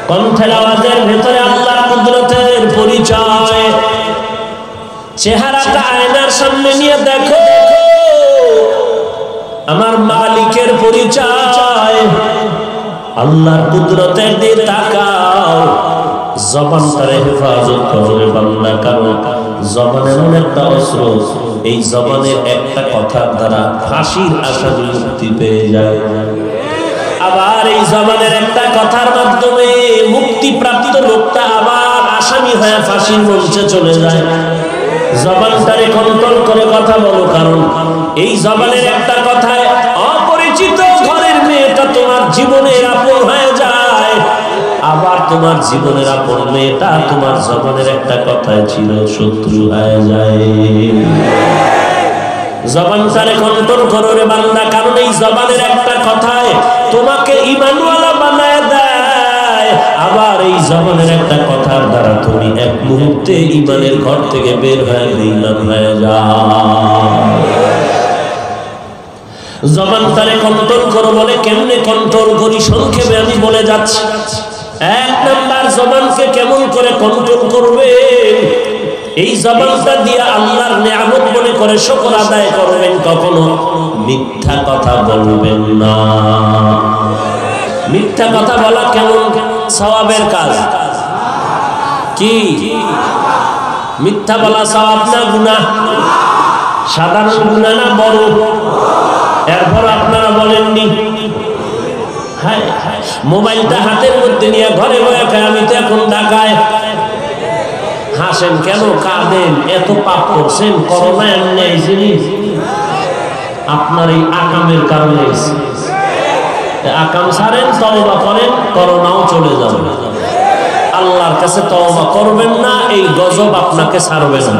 কণ্ঠের আওয়াজের ভেতরে আল্লাহর কুদরতের পরিচয়। চেহারাটা আয়নার সামনে নিয়ে দেখো, আমার মালিকের পরিচয়। আল্লাহর কুদরতের দিকে তাকাও, জবানটারে হেফাজত করবে বান্দা, কারণ জবান এমন একটা অস্ত্র, এই জবানের একটা কথার দ্বারা ফাঁসির আসামি মুক্তি পেয়ে যায়। আবার এই জবানের একটা কথার মাধ্যমে মুক্তিপ্রাপ্ত লোকটা আবার আসামি হয়ে ফাঁসির মঞ্চে চলে যায়। জবানটারে কন্ট্রোল করে কথা বলো, কারণ এই জবানের একটা কথায় অপরিচিত ঘরের মেয়েটা তোমার জীবনের আপন হয়ে যায়, আবার তোমার জীবনের আপন মেয়েটা তোমার জবানের একটা কথায় ছিল শত্রু হয়ে যায়। জবানটারে কন্ট্রোল করো রে বান্দা, কারণ এই জবানের একটা কথায় তোমাকে ঈমানওয়ালা বানায় দেয়, আবার এই জবানের একটা কথার দ্বারা তুমি এক মুহূর্তে ঈমানের ঘর থেকে বের হয়ে বেঈমান হয়ে যাও। জবানটারে কন্ট্রোল করো বলে কেমনে কন্ট্রোল করি সংক্ষেপে আমি বলে যাচ্ছি। এক নাম্বার, জবানকে কেমন করে কন্ট্রোল করবে? এই জবানটা দিয়ে আল্লাহর নিয়ামত মনে করে শুকর আদায় করবেন। কখনো মিথ্যা কথা বলবেন না। মিথ্যা কথা বলা কেমন সওয়াবের কাজ? কি মিথ্যা বলা সওয়াব না গুনাহ? সাধারণ গুনাহ না বড়? এরপর আপনারা বলেননি। হ্যাঁ, মোবাইলটা হাতের মধ্যে নিয়ে ঘরে বসে আমি তো এখন ঢাকায়। হাসেন কেন, কাঁদেন? এত পাপ করছেন, করোনা এমনি আইসেনি, আপনার এই আকামের কারণে আইছে। আকাম ছাড়েন, তওবা করেন, করোনাও চলে যাবে। আল্লাহর কাছে তওবা করবেন না, এই গজব আপনাকে ছাড়বে না।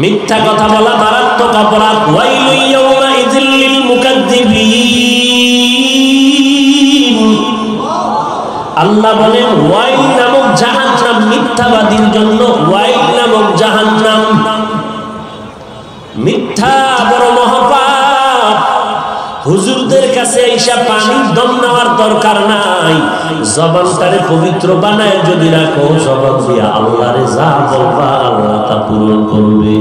মিথ্যা কথা বলা মারাত্মক অপরাধ। ওয়াইলু ইয়াউমাইযিল লিল মুকাদ্দিবিন। আল্লাহ বলেন ওয়াইল নামক জাহান্নাম মিথ্যাবাদীর জন্য, ওয়াইল নামক জাহান্নাম। মিথ্যা বড় মহাপাপ। হুজুরদের কাছে এসে পানির দম নেওয়ার দরকার নাই। জবানটারে পবিত্র বানায় যদি রাখো, জবান দিয়া আল্লাহরে যা বলবা আল্লাহ তা পূরণ করবে।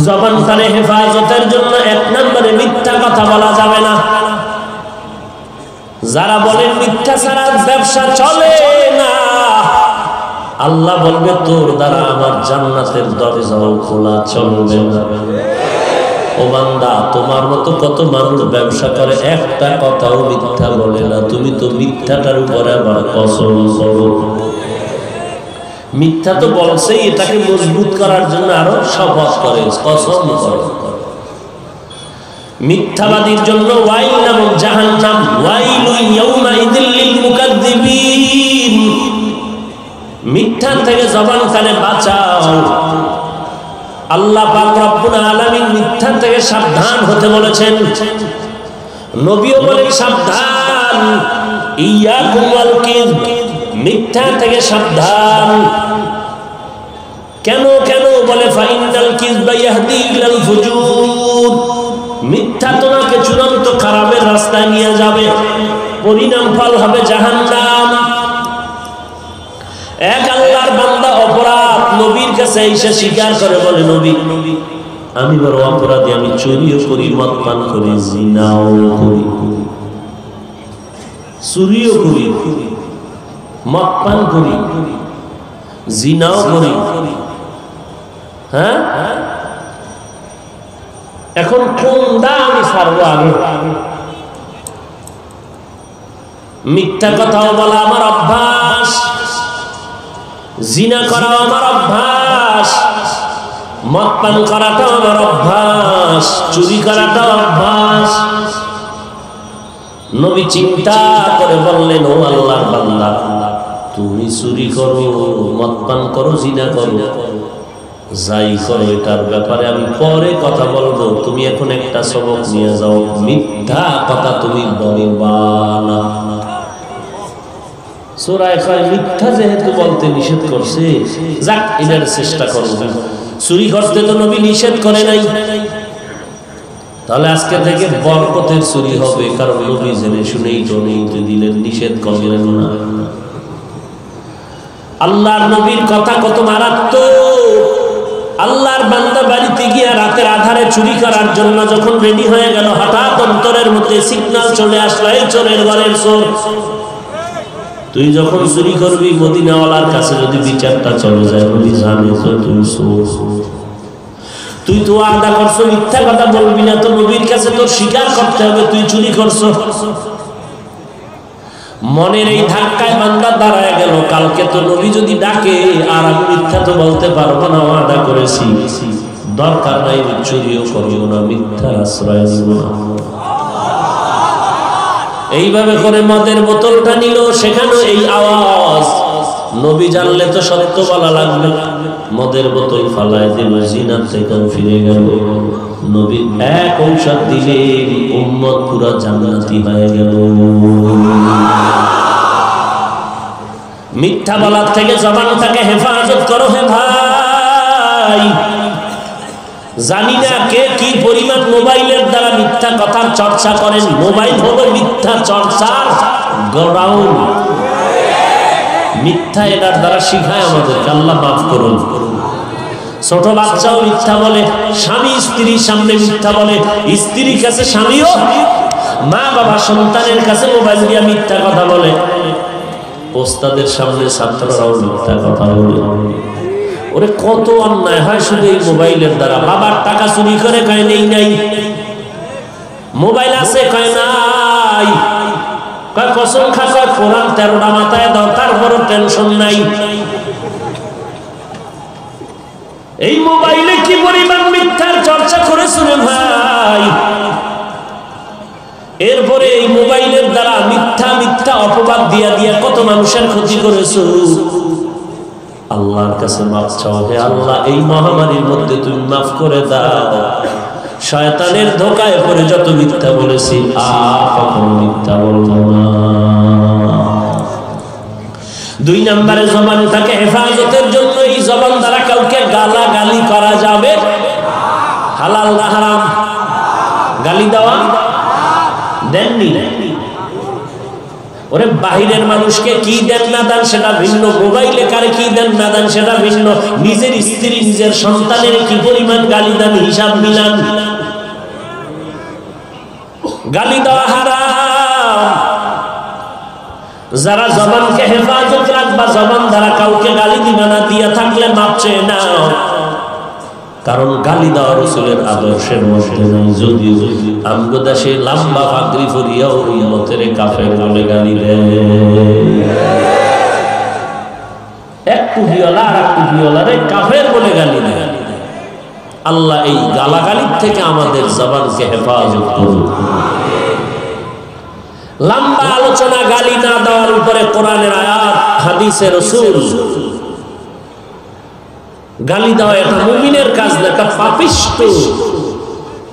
জবানটারে হেফাজতের জন্য এক নম্বরে মিথ্যা কথা বলা যাবে না। যারা বলেন মিথ্যা ছাড়া ব্যবসা চলে না, আল্লাহ বলবে তোর দ্বারা আমার জান্নাতের দরজাও খোলা চলবে না। ও বান্দা, তোমার মতো কত মানুষ ব্যবসা করে, একটা কথাও মিথ্যা বলে না, তুমি তো মিথ্যাটার উপরে আবার কসম করো। মিথ্যা তো বলছেই, এটাকে মজবুত করার জন্য আরো শপথ করে, কসম করে। মিথ্যাবাদীর জন্য ওয়াইল নামক জাহান্নাম, ওয়াইলুন ইয়াউমাইযিল লিল মুকাদ্দিবিন। মিথ্যা থেকে জবানটারে বাঁচাও। আল্লাহ পাক রব্বুল আলামিন মিথ্যা থেকে সাবধান হতে বলেছেন, নবীও বলেন সাবধান, ইয়াকুম ওয়াল কিযব, মিথ্যা থেকে সাবধান। কেন কেন বলে ফাইনাল কিযবা ইয়াহদি ইলাল ফুজুর, মিথ্যা তোমাকে চূড়ান্ত খারাপের রাস্তায় নিয়ে যাবে, পরিণাম ফল হবে জাহান্নাম। এক আল্লাহর বান্দা অপরাধ নবীর কাছে এসে স্বীকার করে, বলে নবী আমি বড় অপরাধী, আমি চুরিও করি, মদ পান করি, জিনাও করি, চুরিও করি, মদ পান করি, জিনাও করি। হ্যাঁ, এখন কোনটা আমি ছাড়বো আগে? মিথ্যা কথাও বলা আমার অভ্যাস, জিনা করাও আমার অভ্যাস, মদ পান করাটাও আমার অভ্যাস, চুরি করাটাও অভ্যাস। নবী চিন্তা করে বললেন, ও আল্লাহর বান্দা, তুমি চুরি করো, মদ পান করো, জিনা করো, যাই করো, এটার ব্যাপারে আমি পরে কথা বলবো, তুমি এখন একটা সবক নিয়ে যাও, মিথ্যা কথা তুমি বলবা না। সূরায়ে কায় মিথ্যা যেহেতু বলতে নিষেধ করছে, যাক এটার চেষ্টা করব। চুরি করতে তো নবী নিষেধ করে নাই, তাহলে আজকে থেকে বরকতের চুরি হবে, কারণ নবী জেনে শুনেই তো দিলেন, নিষেধ করলেন না। আল্লাহর নবীর কথা কত মারাত্মক। আল্লাহর বান্দা বাড়িতে গিয়ে রাতের আধারে চুরি করার জন্য যখন রেডি হয়ে গেল, হঠাৎ অন্তরের মধ্যে সিগন্যাল চলে আসলো, এই চোরের ঘরের চোর। তুই যখন চুরি করবি, মদিনাওয়ালার কাছে যদি বিচারটা চলে যায়, নবী জানে তো তুই চোর। তুই তো ওয়াদা করছো মিথ্যা কথা বলবি না, তো নবীর কাছে তোর স্বীকার করতে হবে তুই চুরি করছো। মনের এই ধাক্কায় বান্দা দাঁড়ায় গেল, কালকে তো নবী যদি ডাকে আর আমি মিথ্যা তো বলতে পারবো না, ওয়াদা করেছি, দরকার নাই, চুরিও করবো না, মিথ্যার আশ্রয় নিব না। এইভাবে করে মদের বোতলটা নিল, সেখানে এই আওয়াজ। নবী জানলে তো সত্য বলা লাগবে, মদের বোতল ফালায় দিল, জিনার থেকে ফিরে গেল। নবী এক ঔষধ দিলে উম্মত পুরা জান্নাতি হয়ে গেল। মিথ্যা বলার থেকে জবানটাকে হেফাজত করো হে ভাই। জানি না কে কি পরিমাণ মোবাইলের দ্বারা মিথ্যা কথার চর্চা করেন। মোবাইল হলো মিথ্যা চর্চার গোডাউন। মিথ্যা এটার দ্বারা শিখায় আমাদেরকে, আল্লাহ মাফ করুন। ছোট বাচ্চাও মিথ্যা বলে, স্বামী স্ত্রীর সামনে মিথ্যা বলে, স্ত্রীর কাছে স্বামীও, মা বাবা সন্তানের কাছে মোবাইল দিয়ে মিথ্যা কথা বলে, ওস্তাদের সামনে ছাত্ররাও মিথ্যা কথা বলে। ওরে কত অন্যায় হয় শুধু এই মোবাইলের দ্বারা। বাবার টাকা চুরি করে কয় নেই নাই, মোবাইল আছে কয় নাই, কয় কসম খা, কয় কোরআন 13টা মাথায় দাও, তারপরও টেনশন নাই। এই মোবাইলে কি পরিমাণ মিথ্যার চর্চা করেছে রে ভাই। এরপরে এই মোবাইলের দ্বারা মিথ্যা মিথ্যা অপবাদ দিয়া দিয়া কত মানুষের ক্ষতি করেছ। আল্লাহর কাছে মাফ চাও, হে আল্লাহ এই মহামারীর মধ্যে তুমি মাফ করে দাও। শয়তানের ধোকায় পড়ে যত মিথ্যা বলেছি, কখনো মিথ্যা বলবো না। 2 নম্বরে জবানটাকে হেফাজতের জন্য এই জবান দ্বারা কাউকে গালাগালি করা যাবে। হালাল না হারাম? গালি দেওয়া দেননি। ওরে বাহিরের মানুষকে কি দেন না দেন সেটা ভিন্ন, মোবাইলে কারে কি দেন না দেন সেটা ভিন্ন, নিজের স্ত্রী নিজের সন্তানের কি পরিমাণ গালি দেন হিসাব মিলান। গালি দেওয়া হারাম। যারা জবানকে হেফাজত রাখবা, জবান দ্বারা কাউকে গালি দিবা না, দিয়া থাকলে মাপ চেয়ে নাও, কারণ গালি দেওয়া রাসূলের আদর্শের মধ্যে নাই। যদিও আমগো দেশে লম্বা পাগড়ি পরিয়াও উম্মতের কাফের বলে গালি দেয়, এক টুপিওয়ালা আর এক টুপিওয়ালারে কাফের বলে গালি দেয়। আল্লাহ এই গালাগালির থেকে আমাদের জবানকে হেফাজত করুন। লম্বা আলোচনা গালি না দেওয়ার উপরে কোরআনের আয়াত, হাদিসে রাসূল। গালি দেওয়া এটা মুমিনের কাজ না, এটা পাপিষ্ঠ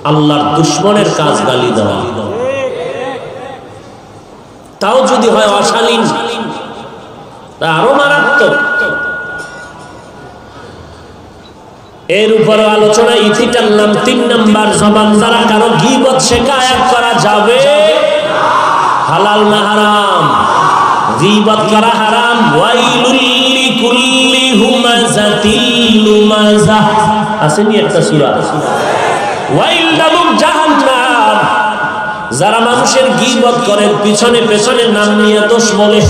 আল্লাহর দুশমনের কাজ গালি দেওয়া। তাও যদি হয় অশালীন, তা আরো মারাত্মক। এর উপরে আলোচনা ইতি টানলাম। ৩ নাম্বার, জবান দ্বারা কারো গীবত শিকায়াত করা যাবে, হালাল না হারাম? গীবত করা হারাম। ওয়াইলুল লিকুল্লি হুমাযাতিল লুমাযাহ, আসেনি একটা সূরা, ওয়াইল নামক জাহান্নাম। যারা মানুষের গীবত করে, পিছনে পেছনে নাম নিয়ে দোষ বলে,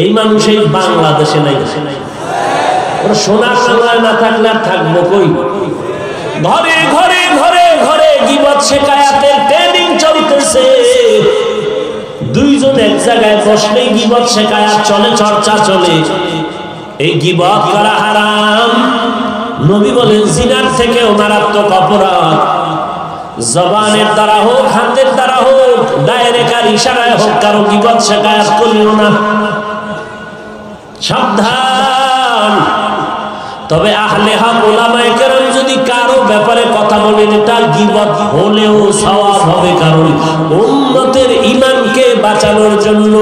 এই মানুষ এই বাংলাদেশে নাই। ওরা সোনার বাংলায় না থাকলে আর থাকবো কই? ঘরে ঘরে ঘরে ঘরে গীবত শিকায়াতের ট্রেনিং চলতেছে। দুইজন এক জায়গায় বসলেই গীবত শিকায়াত চলে, চর্চা চলে। এই গীবত করা হারাম। নবী বলেন জিনার থেকেও মারাত্মক অপরাধ। জবানের দ্বারা হোক, হাতের দ্বারা হোক, ডাইরেক্ট আর ইশারায় হোক, কারো গীবত শিকায়াত করিও না, সাবধান। তবে আহলে হক উলামায়ে কেরাম যদি কারো ব্যাপারে কথা বলেন, এটা গীবত হলেও সওয়াব হবে, কারণ উম্মতের ঈমানকে বাঁচানোর জন্য।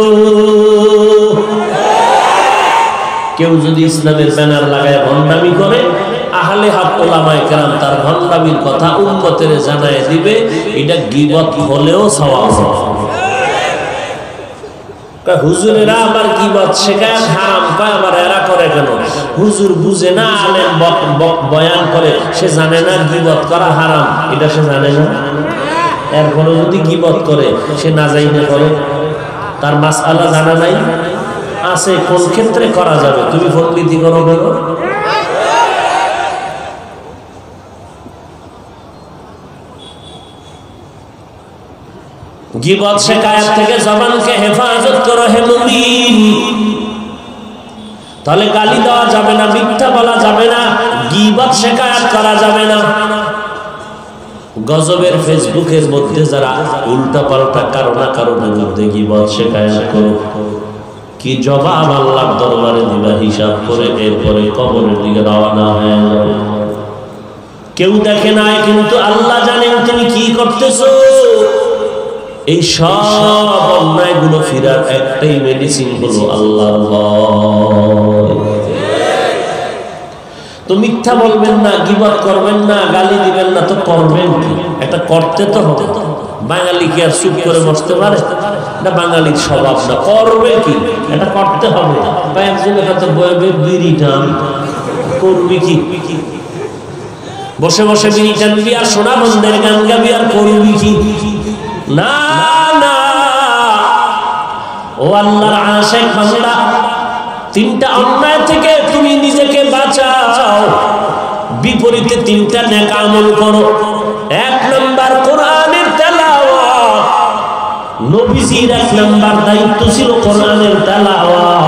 কেউ যদি ইসলামের ব্যানার লাগায় ভণ্ডামি করে, আহলে হক উলামায়ে কেরাম তার ভণ্ডামির কথা উম্মতের জানায় দিবে, এটা গীবত হলেও সওয়াব হবে। হুজুরেরা আবার গীবত শিকায়াত হারাম কয়, আবার এরা করে কেন? হুজুর বুঝে না, আলেম বয়ান করে, সে জানে না গীবত করা হারাম, এটা সে জানে না। এরপরে যদি গীবত করে, সে না জাইনে করে, তার মাসআলা জানা নাই আছে কোন ক্ষেত্রে করা যাবে। তুমি পণ্ডিতি করো কেন? গীবত শিকায়াত থেকে জবানকে হেফাজত করো হে মুমিন। তাহলে গালি দেওয়া যাবে না, মিথ্যা বলা যাবে না, গীবত শিকায়াত করা যাবে না। গজবের ফেসবুকের মধ্যে যারা উল্টা পাল্টা কারো না কারণের মধ্যে গীবত শিকায়াত করো, কি জবাব আল্লাহর দরবারে দিবা হিসাব করে, এরপরে কবরের দিকে রওনা হয়ে যাবে। কেউ দেখে নাই, কিন্তু আল্লাহ জানেন তুমি কি করতেছো। এই সব অন্যায়গুলো ফিরার একটাই মেডিসিন হলো আল্লাহর ভয়। তো মিথ্যা বলবেন না, গীবত করবেন না, গালি দিবেন না, তো করবেন কি? একটা করতে তো হবে। বাঙালি কি আর চুপ করে বসতে পারে? না, বাঙালির স্বভাব না, করবে কি? এটা করতে হবে। বা একজনের কাছে বইবে বিড়ি টান, করবি কি? বসে বসে বিড়ি টানবি আর সোনা বন্ধের গান গাবি আর করবি কি? না না, ও আল্লাহর আশিক বান্দা, 3টা অন্যায় থেকে তুমি নিজেকে বাঁচাও, বিপরীতে 3টা নেক আমল করো। 1 নাম্বার কোরআনের তেলাওয়াত। নবীজির 1 নাম্বার দায়িত্ব ছিল কোরআনের তেলাওয়াত।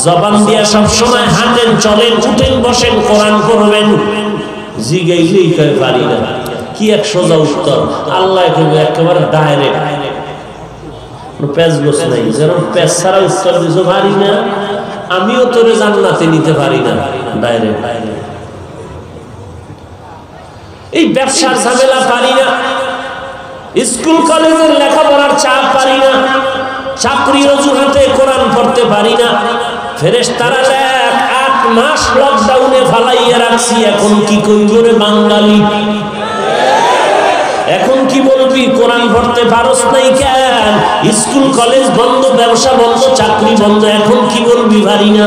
জবান দিয়ে সব সময় হাঁটেন, চলেন, উঠেন, বসেন, কোরআন পড়বেন। জিগাইলেই কয় পারি না, কি এক সোজা উত্তর? আল্লাহ একেবারে ডাইরেক্ট, প্যাঁচ গোছ নাই। যেন প্যাঁচ ছাড়া উত্তর দিছো, পারি না, আমিও তোরে জান্নাতে নিতে পারি না, ডাইরেক্ট। এই ব্যবসার ঝামেলা পারি না, স্কুল কলেজের লেখাপড়ার চাপ পারি না, চাকরির অজুহাতে কোরআন পড়তে পারি না। ফেরেশতারা 8 মাস লকডাউনে ফালাইয়া রাখছি, এখন কি কইব রে বাঙালি? এখন কি বলবি? তুই কোরআন পড়তে পারস নাই কেন? স্কুল কলেজ বন্ধ, ব্যবসা বন্ধ, চাকরি বন্ধ, এখন কি বলবি পারি না?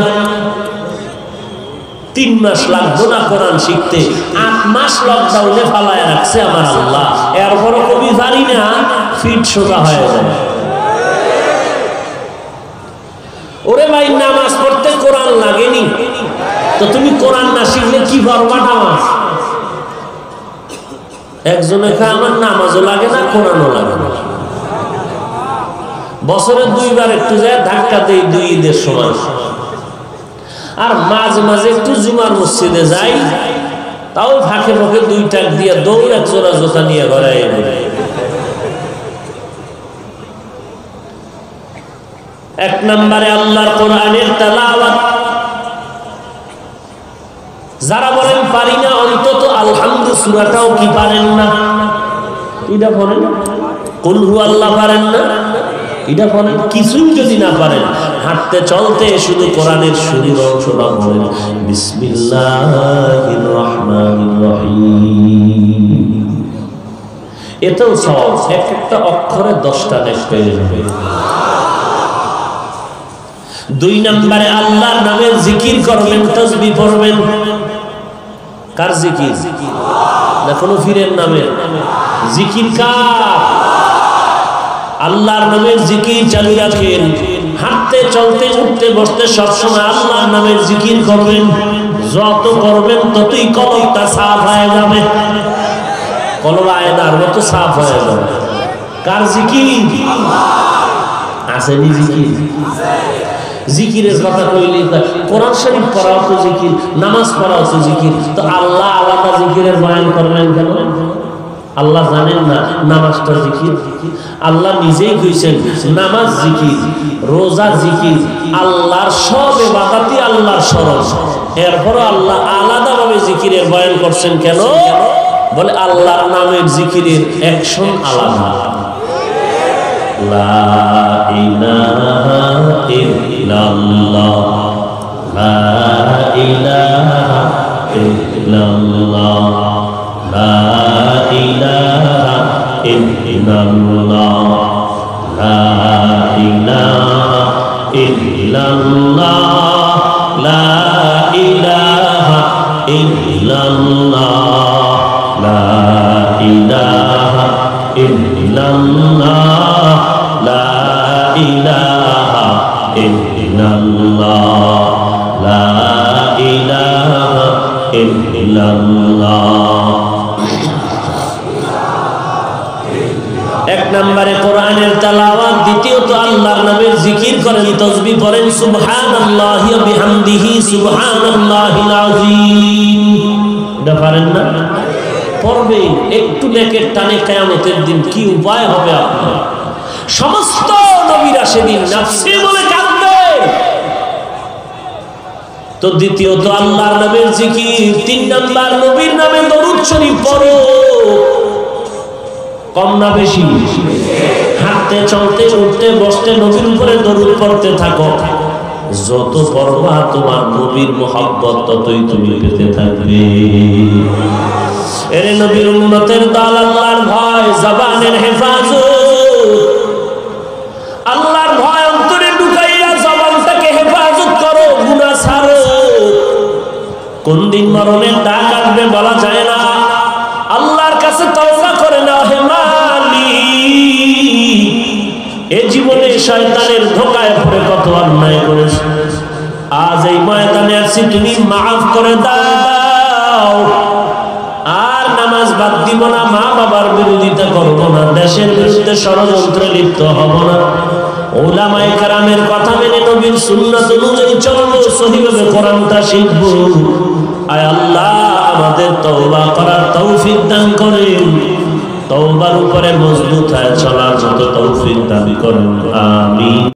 3 মাস লাগতো না কোরআন শিখতে, 8 মাস লকডাউনে ফালায় রাখছে আমার আল্লাহ। এরপরও কবি পারি না, ফিট সোজা হয়ে যায়। ওরে ভাই, নামাজ পড়তে কোরআন লাগেনি তো তুমি কোরআন না শিখলে কি করবা নামাজ? একজনে কয় আমার নামাজও লাগে না, কোরআনও লাগে না। বছরে 2 বার একটু যায় ধাক্কা দেই 2 ঈদের সময়, আর মাঝে মাঝে একটু জুমার মসজিদে যাই, তাও ফাঁকে ফাঁকে 2 টাক দিয়ে দৌড় 1 জোড়া জোতা নিয়ে ঘরে এনে। 1 নম্বরে আল্লাহর কোরআনের তেলাওয়াত। যারা বলেন পারি না, অন্তত আলহামদু সূরাটাও কি পারেন না? এটা পড়েন। কুল হু আল্লাহ পারেন না? এটা পড়েন। কিছুই যদি না পারেন, হাঁটতে চলতে শুধু কোরআনের শুরুর অংশটা পড়েন, বিসমিল্লাহির রহমানির রহিম। এটাও সব, একটা অক্ষরে 10টা নেক পেয়ে যাবে। 2 নম্বরে আল্লাহর নামের জিকির করবেন, তাসবিহ পড়বেন। কার জিকির? না কোনো ফিরের নামের জিকির? কার? আল্লাহর নামের জিকির চালু রাখেন। হাঁটতে চলতে উঠতে বসতে সবসময় আল্লাহর নামের জিকির করবেন। যত করবেন ততই কলবটা সাফ হয়ে যাবে, কলব আয়নার মতো সাফ হয়ে যাবে। কার জিকির? আসেনি জিকির? জিকিরের কথা কইলে কোরআন শরীফ পড়াও তো জিকির, নামাজ পড়াও তো জিকির, তো আল্লাহ আলাদা জিকিরের বয়ান করলেন কেন? আল্লাহ জানেন না নামাজটা জিকির? আল্লাহ নিজেই কইছেন নামাজ জিকির, রোজা জিকির, আল্লাহর সব ইবাদতই আল্লাহর শরণ। এরপরও আল্লাহ আলাদাভাবে জিকিরের বয়ান করছেন কেন? বলে আল্লাহর নামের জিকিরের অ্যাকশন আলাদা। লা ইলাহা ইল্লাল্লাহ, লা ইলাহা ইল্লাল্লাহ, লা ইলাহা ইল্লাল্লাহ, লা ইলাহা ইল্লাল্লাহ, লা ইলাহা ইল্লাল্লাহ, লা ইলাহা ইল্লাল্লাহ, লা ইলাহা ইল্লাল্লাহ, লা ইলাহা ইল্লাল্লাহ। 1 নম্বরে কোরআনের তেলাওয়াত, দ্বিতীয়ত আল্লাহর নামের জিকির করেন, তাসবিহ পড়েন, সুবহানাল্লাহি ওয়া বিহামদিহি সুবহানাল্লাহিল আযীম। এটা পারেন না? পড়বেন। একটু নেকের টানে কিয়ামতের দিন কি উপায় হবে আপনার? সমস্ত নবীরা সেদিন নাফসি বলে কাঁদবে। তো দ্বিতীয়ত আল্লাহর নামের জিকির। 3 নাম্বার নবীর নামে দরুদ শরীফ পড়ো। কম না বেশি? হাঁটতে চলতে উঠতে বসতে নবীর উপরে দরুদ পড়তে থাকো। যত পড়বা তোমার নবীর মোহাব্বত ততই তুমি পেতে থাকবে। এর নবীর উম্মতের দল, আল্লাহর ভয় জবানের হেফাজত। আল্লাহর ভয় অন্তরে ঢুকাইয়া জবানটাকে হেফাজত করো, গুনাহ ছাড়ো। কোন দিন মরণের ডাক আসবে বলা যায় না। আল্লাহর কাছে তওবা করে নাও, হে মালিক, এ জীবনে শয়তানের ধোঁকায় পড়ে কত অন্যায় করেছি, আজ এই ময়দানে আসছি, তুমি মাফ করে দাও। আর নামাজ বাদ দিব না, মা বাবার বিরোধিতা করব না, দেশের বিরুদ্ধে ষড়যন্ত্রে লিপ্ত হব না, উলামায়ে কেরামের কথা মেনে নবীর সুন্নাত অনুযায়ী চলবো, সহিভাবে কোরআনটা শিখব। আয় আল্লাহ, আমাদের তওবা করার তৌফিক দান করেন, তওবার উপরে মজবুত হয়ে চলার মতো তৌফিক দান করেন। আমিন।